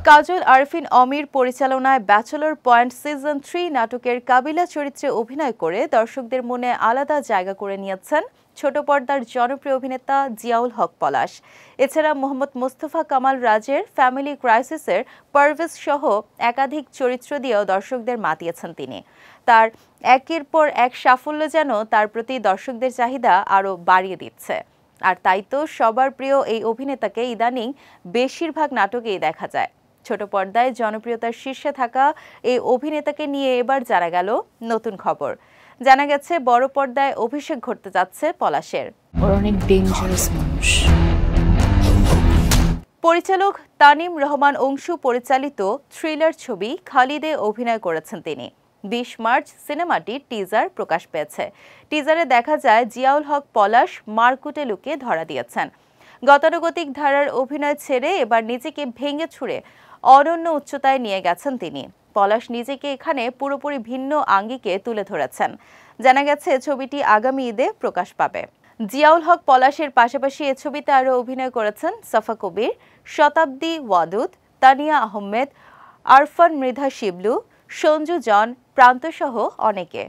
কাজল আরফিন অমির পরিচালনায় bachelor point season 3 নাটকের কাবিলা চরিত্রে অভিনয় করে দর্শকদের মনে আলাদা জায়গা করে নিয়েছেন ছোট পর্দার জনপ্রিয় অভিনেতা জিয়াউল হক পলাশ। এছাড়া মোহাম্মদ মোস্তফা কামাল রাজের ফ্যামিলি ক্রাইসিসের পারভেজ সহ একাধিক চরিত্র দিয়েও দর্শকদের মাতিয়েছেন তিনি। তার একের পর এক সাফল্য যেন তার প্রতি দর্শকদের চাহিদা আরও বাড়িয়ে দিচ্ছে। আর তাই তো সবার প্রিয় এই অভিনেতাকে ইদানিং বেশিরভাগ নাটকেই দেখা যায়। ছোট পর্দায় জনপ্রিয়তার শীর্ষে থাকা এই অভিনেতাকে নিয়ে এবার জানা গেল নতুন খবর। জানা গেছে বড় পর্দায় অভিষেক ঘটতে যাচ্ছে পলাশের। অনেক ডেঞ্জারাস মানুষ। পরিচালক তানিম রহমান অংশু পরিচালিত থ্রিলার ছবি খালিদে অভিনয় করেছেন তিনি। 20 মার্চ সিনেমাটির টিজার প্রকাশ পেয়েছে। টিজারে দেখা যায় জিয়াউল হক পলাশ মারকুটে লুকে ধরা দিয়েছেন। গতানুগতিক ধারার অভিনয় ছেড়ে এবার নিজেকে ভেঙে ছুঁড়ে অনন্য উচ্চতায় নিয়ে গেছেন তিনি। পলাশ নিজেকে এখানে পুরোপুরি ভিন্ন আঙ্গিকে তুলে ধরেছেন। জানা গেছে ছবিটি আগামী ঈদে প্রকাশ পাবে। জিয়াউল হক পলাশের পাশাপাশি এ ছবিতে আরও অভিনয় করেছেন সাফা কবির, শতাব্দী ওয়াদুদ, তানিয়া আহমেদ, আরফান মৃধা শিবলু, সঞ্জু জন, প্রান্তসহ অনেকে।